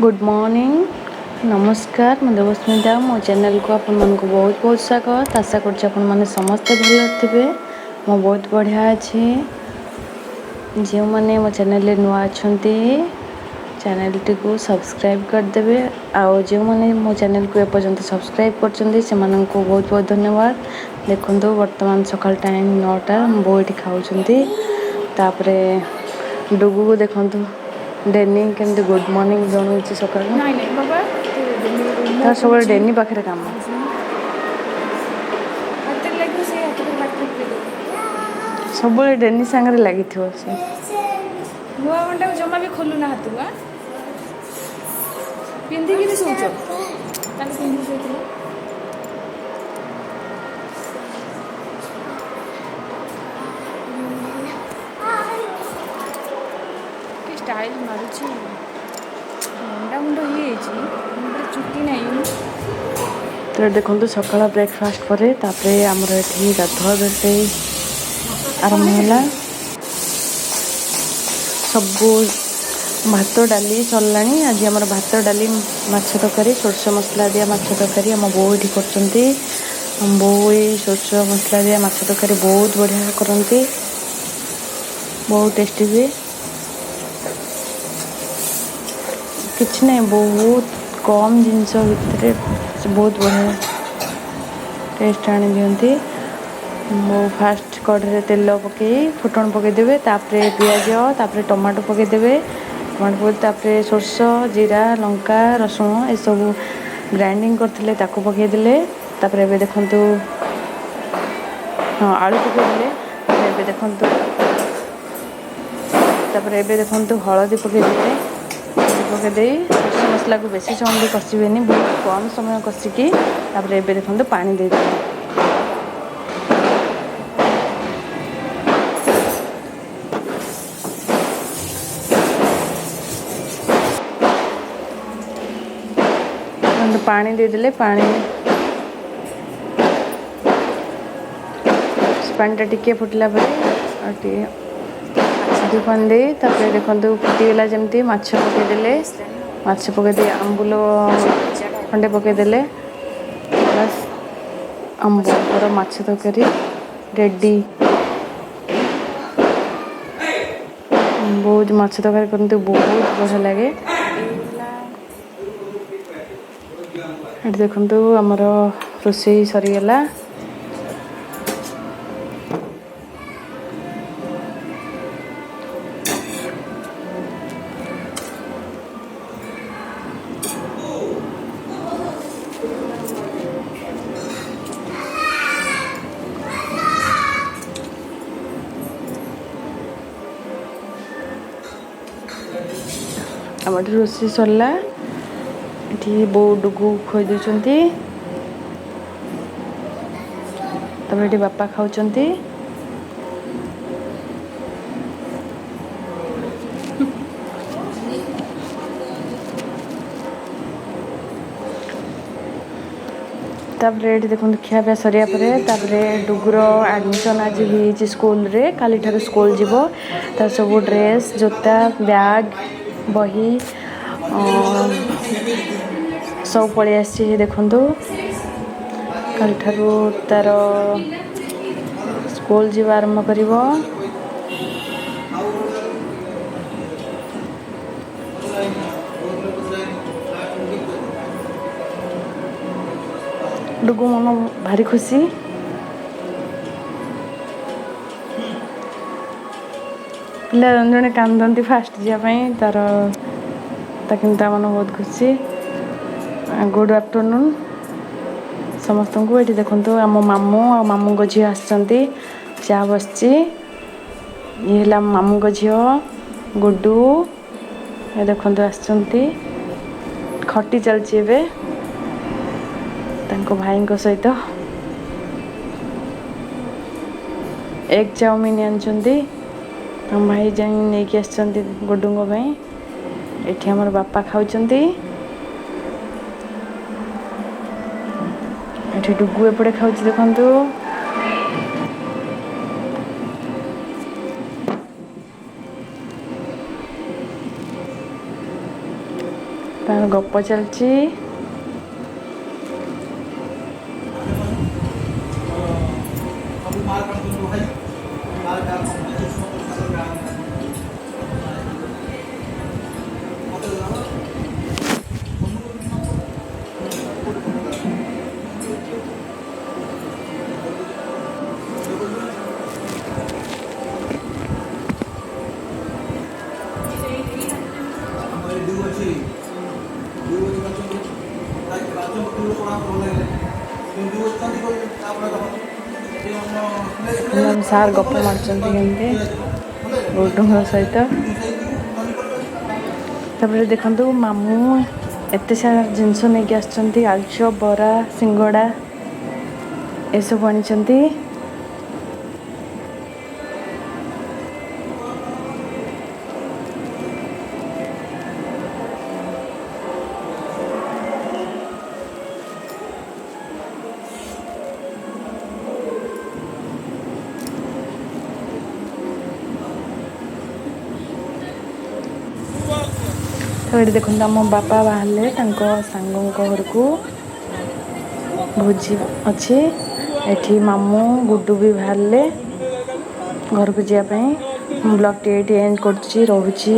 Good morning नमस्कार मैं देवस्मिता मो चैनल को आपण मानक बहुत बहुत स्वागत आशा करछि आपण माने समस्त भल थिबे मो बहुत बढ़िया अछि जे माने मो चैनल रे नुआ अछंती चैनल टी को सब्सक्राइब कर देबे आ जे माने मो चैनल को एपर्यंत सब्सक्राइब करछंती से मानन को बहुत बहुत धन्यवाद देखंतो वर्तमान सकाल टाइम 9टा बोइठी खाउछंती तापरे डुगु को देखंतो डेनी केमती गुड मॉर्निंग जनाऊँ सकाल तार सब डेनी पाखे काम सब डेनी सांगे लगी से नुआ घंटा जमा भी खोलुना हाथ पिंधिकी शौच पिंधि शोल स्टाइल मारुची मुंडा मुंड हो चुटी नहीं तो देखो सकाल ब्रेकफास्ट पर आमर ये गाधुआ रोषे आरंभ है सबू भात डाली सरला आज आम भात डाली माछ तरकारी सोरष मसला दिया माछ तरकारी आम बो ये कर बो सोरष मसला दिया माछ तरकारी बहुत बढ़िया करती बहुत टेस्टी हुए किसी नहीं बहुत कम जिनस भितर बहुत बढ़िया टेस्ट आनी दिखती मो फास्ट कढ़े तेल पकई फुटन पकईदेवे तापर पिज तापर टमाटो पकईदेवे टमाटो पकई सोरष जीरा लंका रसुण ये सब ग्राइंडिंग करते पकईदे तापर ए देखु हाँ आलू पकईदे देखु तापर ए देखु हलदी पकईदे पकईदे सोरष मसला को बेसी समय कषिबे बहुत कम समय कषिकी तापर ए देखु पानी दे पानी देदेले पानी पानीटा टिके फुटला सीधी पानी दे तापर देखो फुटीगला जमती माछ पकईदे माछ पकईदे आंबुल खंडे पकईदे बस आंबर माछ तरकारी रेडी बहुत माछ तरकारी करते बहुत बढ़िया लगे ये देखो आमर रोषे सरीगला आम रोषे सरला ये बो डुगु खोई दौरान ये बापा खाऊंती तापर ये देखो खियापिया सरिया डुगुर एडमिशन आज भी स्कूल रे काली ठार स्कूल जीव तार सब ड्रेस जोता बैग बही सब पलि आसी देखु काली ठारू तार स्कूल जीवा आरंभ कर डुगु मन भारी खुशी पिला जन जन कांदती फास्ट जावाई तार किंता मन बहुत खुशी गुड आफ्टरनून समस्त को ये देखो आम मामू आ मामू झी आसती चा बसची ये मामू झी गुड्डू ये देखो आसती खटी चलती भाई सहित एग चाउमिन आनी हम भाई जा नहीं आसती गुड्डू ये आमर बापा खाऊंती ये डुगु एपटे खाऊ देखु ତାର ଗପ ଚାଲିଛି। ସାର୍ ଗପ ମାରୁଛନ୍ତି କେମିତି ଗୁଡୁଙ୍କ ସହିତ। ତାପରେ ଦେଖନ୍ତୁ ମାମୁଁ ଏତେ ସାରା ଜିନିଷ ନେଇକି ଆସିଛନ୍ତି। ଆଳୁଚପ, ବରା, ସିଙ୍ଗଡ଼ା ଏସବୁ ଆଣିଛନ୍ତି। ତ ଏଠି ଦେଖନ୍ତୁ ଆମ ବାପା ବାହାରିଲେ ତାଙ୍କ ସାଙ୍ଗଙ୍କ ଘରକୁ, ଭୋଜି ଅଛି। ଏଠି ମାମୁଁ ଗୁଡୁ ବି ବାହାରିଲେ ଘରକୁ ଯିବା ପାଇଁ। ବ୍ଲଗ୍ଟି ଏଇଠି ଏଣ୍ଡ କରୁଛି, ରହୁଛି।